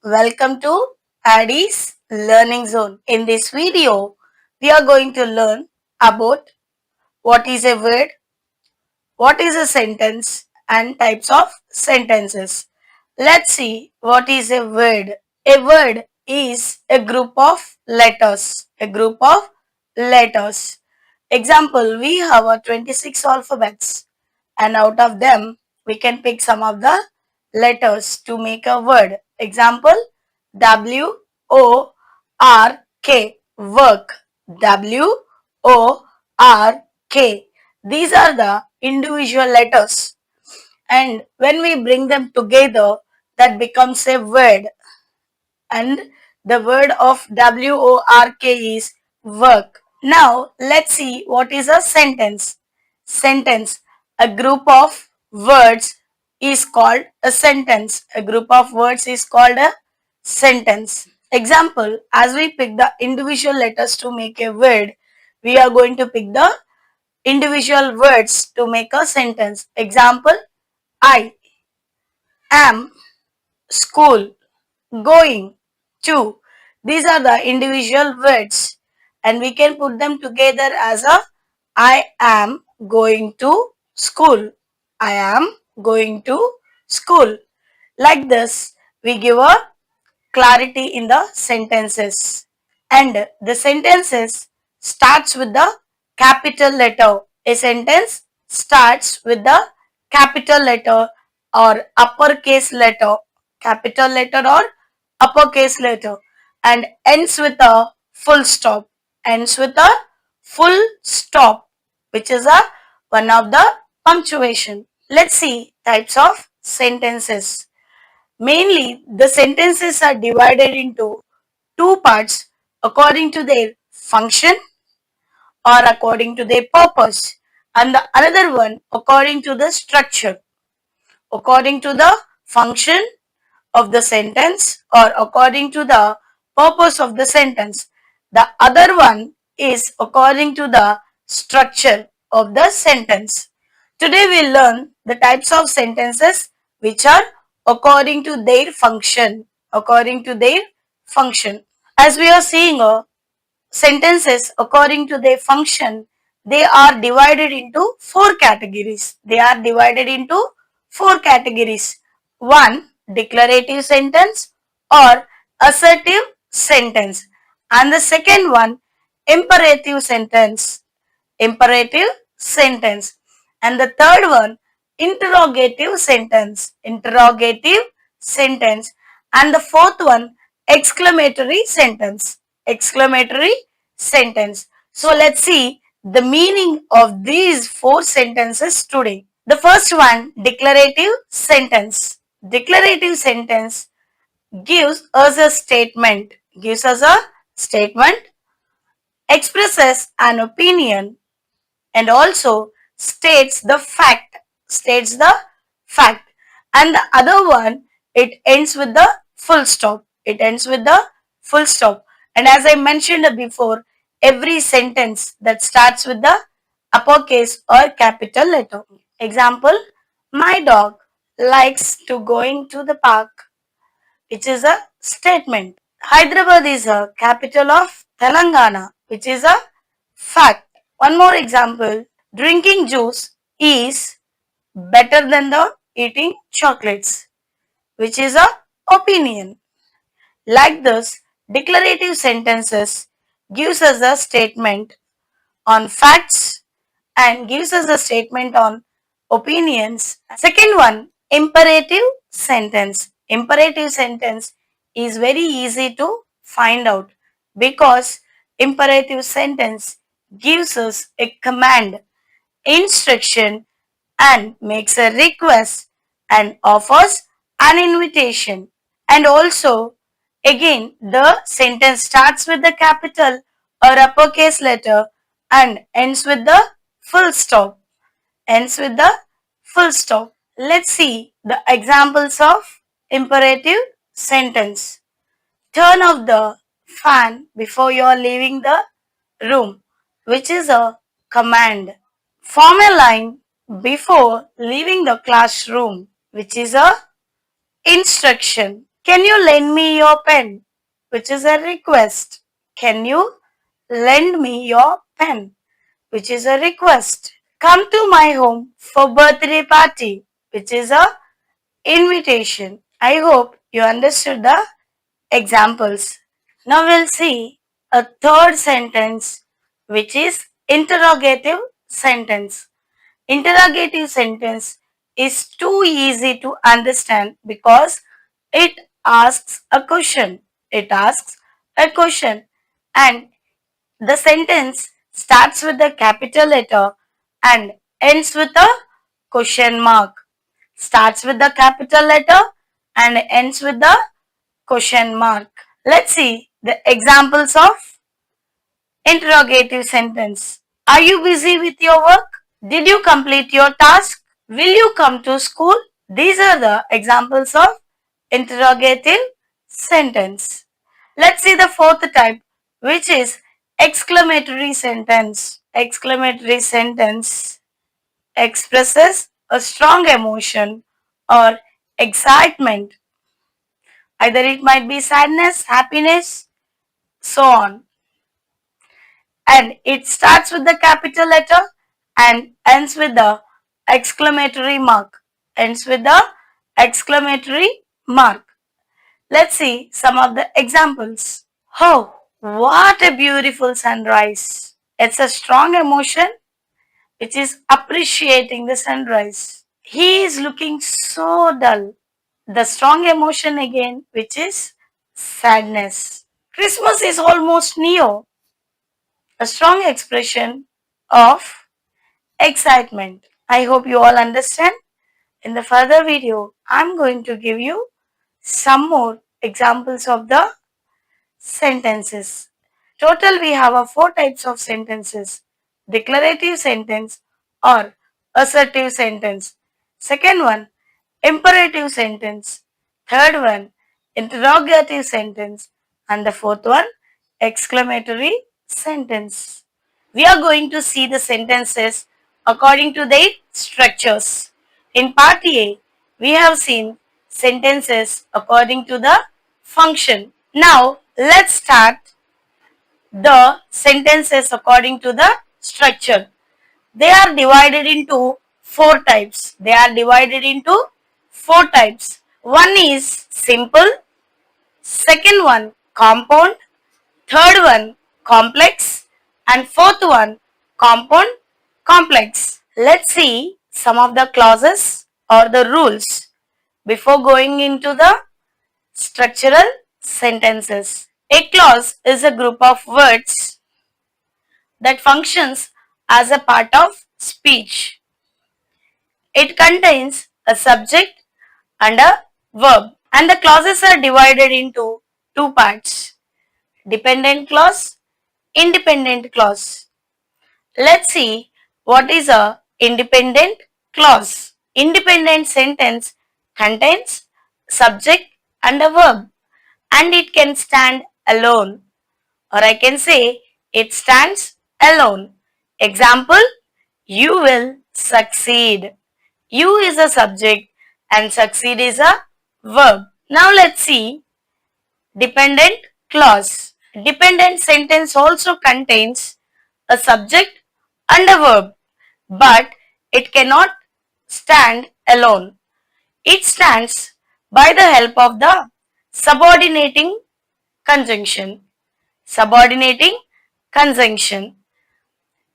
welcome to Aaddy's Learning Zone. In this video, we are going to learn about what is a word, what is a sentence, and types of sentences. Let's see what is a word. A word is a group of letters. A group of letters. Example, we have 26 alphabets, and out of them, we can pick some of the letters to make a word. Example, W O R K, work. W O R K. These are the individual letters, and when we bring them together, that becomes a word, and the word of WORK is work. Now let's see what is a sentence. Sentence, a group of words is called a sentence. A group of words is called a sentence. Example, as we pick the individual letters to make a word, we are going to pick the individual words to make a sentence. Example, I am school, going to. These are the individual words, and we can put them together as a I am going to school. I am going to school. Like this, we give a clarity in the sentences. And the sentences starts with the capital letter. A sentence starts with the capital letter or uppercase letter, capital letter or uppercase letter, and ends with a full stop. Ends with a full stop, which is a one of the punctuation. Let's see types of sentences. Mainly, the sentences are divided into two parts according to their function or according to their purpose, and the another one according to the structure, according to the function of the sentence or according to the purpose of the sentence. The other one is according to the structure of the sentence. Today we learn the types of sentences which are according to their function. According to their function. As we are seeing sentences according to their function, they are divided into four categories. They are divided into four categories. One, declarative sentence or assertive sentence, and the second one, imperative sentence. Imperative sentence, and the third one, interrogative sentence. Interrogative sentence, and the fourth one, exclamatory sentence. Exclamatory sentence. So let's see the meaning of these four sentences today. The first one, declarative sentence. Declarative sentence gives us a statement, expresses an opinion, and also states the fact, states the fact. And the other one, it ends with the full stop. It ends with the full stop. And as I mentioned before, every sentence that starts with the uppercase or capital letter. Example, my dog likes to going to the park, which is a statement. Hyderabad is a capital of Telangana, which is a fact. One more example, drinking juice is better than the eating chocolates, which is a opinion. Like this, declarative sentences gives us a statement on facts and gives us a statement on opinions. Second one, imperative sentence. Imperative sentence is very easy to find out because imperative sentence gives us a command, instruction, and makes a request and offers an invitation. And also, again, the sentence starts with the capital or uppercase letter and ends with the full stop. Ends with the full stop. Let's see the examples of imperative sentence. Turn off the fan before you are leaving the room, which is a command. Form a line before leaving the classroom, which is a instruction. Can you lend me your pen? Which is a request. Can you lend me your pen? Which is a request. Come to my home for birthday party, which is a invitation. I hope you understood the examples. Now we'll see a third sentence, which is interrogative sentence. Interrogative sentence is too easy to understand because it asks a question. It asks a question and the sentence starts with a capital letter and ends with a question mark. Starts with the capital letter and ends with the question mark. Let's see the examples of interrogative sentence. Are you busy with your work? Did you complete your task? Will you come to school? These are the examples of interrogative sentence. Let's see the fourth type, which is exclamatory sentence. Exclamatory sentence expresses a strong emotion or excitement. Either it might be sadness, happiness, so on. And it starts with the capital letter and ends with the exclamatory mark. Ends with the exclamatory mark. Let's see some of the examples. Oh, what a beautiful sunrise. It's a strong emotion which is appreciating the sunrise. He is looking so dull. The strong emotion again, which is sadness. Christmas is almost near. A strong expression of excitement. I hope you all understand. In the further video, I'm going to give you some more examples of the sentences. Total we have four types of sentences. Declarative sentence or assertive sentence. Second one, imperative sentence. Third one, interrogative sentence. And the fourth one, exclamatory sentence. We are going to see the sentences according to their structures. In part A, we have seen sentences according to the function. Now, let's start the sentences according to the structure. They are divided into four types. They are divided into four types. One is simple, second one compound, third one complex, and fourth one compound complex. Let's see some of the clauses or the rules before going into the structural sentences. A clause is a group of words that functions as a part of speech. It contains a subject and a verb, and the clauses are divided into two parts: dependent clause, independent clause. Let's see what is a independent clause. Independent sentence contains subject and a verb, and it can stand alone, or I can say it stands alone. Example, you will succeed. You is a subject and succeed is a verb. Now let's see dependent clause. Dependent sentence also contains a subject and a verb, but it cannot stand alone. It stands by the help of the subordinating conjunction. Subordinating conjunction.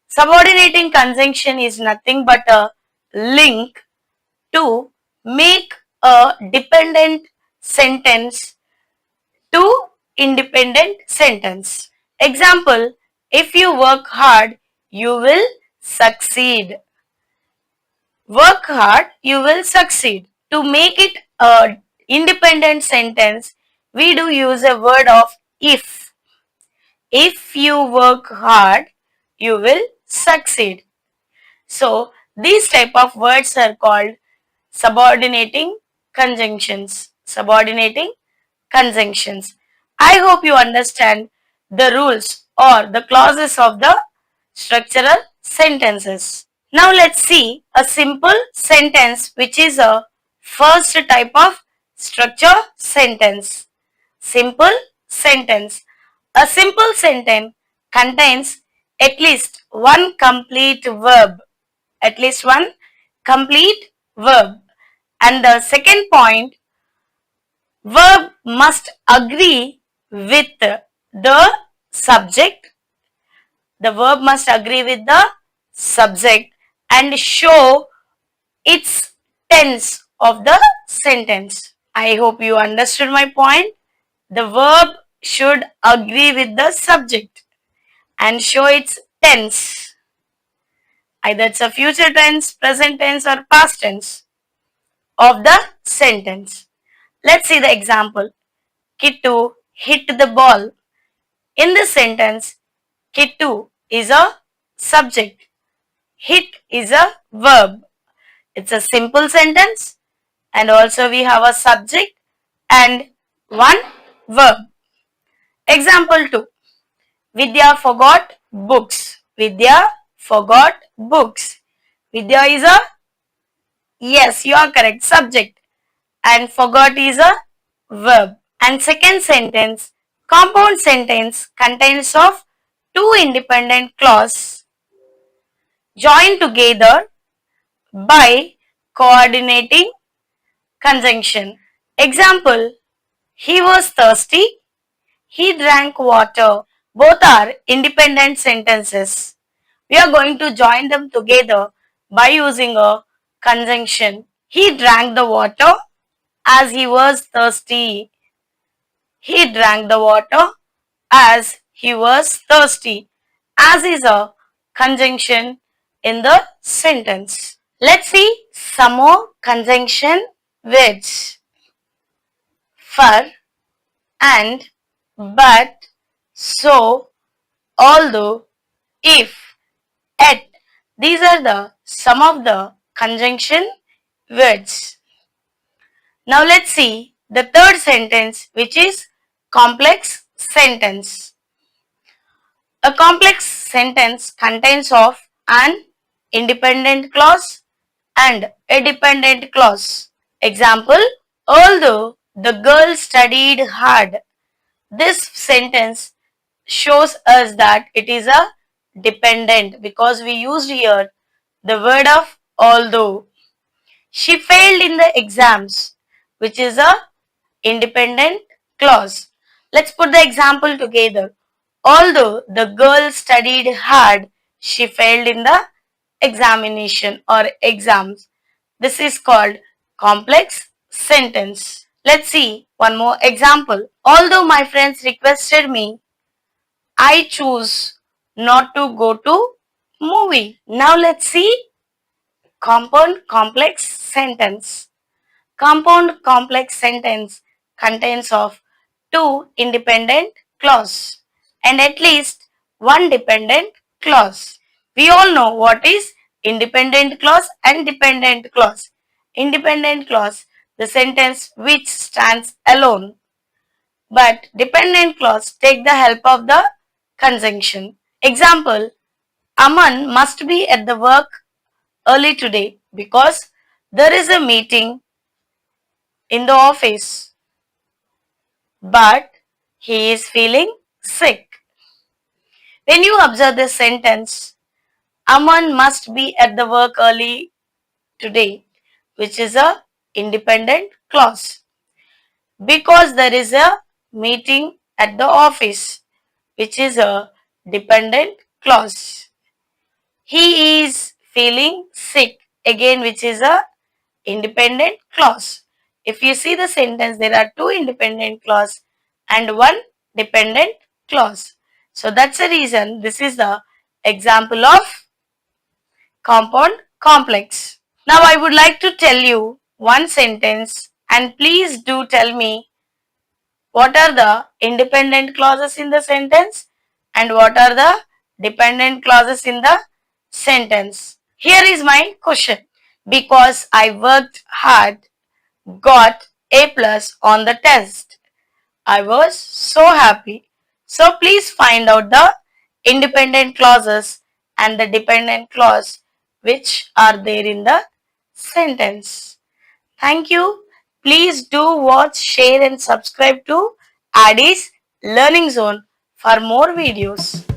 Subordinating conjunction is nothing but a link to make a dependent sentence to independent sentence. Example, if you work hard, you will succeed. Work hard, you will succeed. To make it a independent sentence, we do use a word of if. If you work hard, you will succeed. So, these type of words are called subordinating conjunctions. Subordinating conjunctions. I hope you understand the rules or the clauses of the structural sentences. Now let's see a simple sentence which is a first type of Structure sentence. Simple sentence. A simple sentence contains at least one complete verb. At least one complete verb. And the second point, verb must agree with the subject. The verb must agree with the subject and show its tense of the sentence. I hope you understood my point. The verb should agree with the subject and show its tense. Either it's a future tense, present tense, or past tense of the sentence. Let's see the example. Kittu hit the ball. In this sentence, Kittu is a subject. Hit is a verb. It's a simple sentence and also we have a subject and one verb. Example 2. Vidya forgot books. Vidya forgot books. Vidya is a, yes, you are correct, subject and forgot is a verb. And second sentence, compound sentence contains of two independent clauses joined together by coordinating conjunction. Example, he was thirsty, he drank water. Both are independent sentences. We are going to join them together by using a conjunction. He drank the water as he was thirsty. He drank the water as he was thirsty. As is a conjunction in the sentence. Let's see some more conjunction words. For, and, but, so, although, if, at. These are the some of the conjunction words. Now let's see the third sentence, which is complex sentence. A complex sentence contains of an independent clause and a dependent clause. Example, although the girl studied hard. This sentence shows us that it is a dependent because we used here the word of although. She failed in the exams, which is a independent clause. Let's put the example together. Although the girl studied hard, she failed in the examination or exams. This is called complex sentence. Let's see one more example. Although my friends requested me, I choose not to go to movie. Now let's see compound complex sentence. Compound complex sentence contains of two independent clause and at least one dependent clause. We all know what is independent clause and dependent clause. Independent clause, the sentence which stands alone, but dependent clause take the help of the conjunction. Example, Aman must be at the work early today because there is a meeting in the office, but he is feeling sick. When you observe this sentence, Aman must be at the work early today, which is a independent clause, because there is a meeting at the office, which is a dependent clause. He is feeling sick, again, which is a independent clause. If you see the sentence, there are two independent clause and one dependent clause. So that's the reason this is the example of compound complex. Now I would like to tell you one sentence and please do tell me what are the independent clauses in the sentence and what are the dependent clauses in the sentence. Here is my question. Because I worked hard, got A plus on the test. I was so happy. So please find out the independent clauses and the dependent clause which are there in the sentence. Thank you. Please do watch, share and subscribe to Aaddy's Learning Zone for more videos.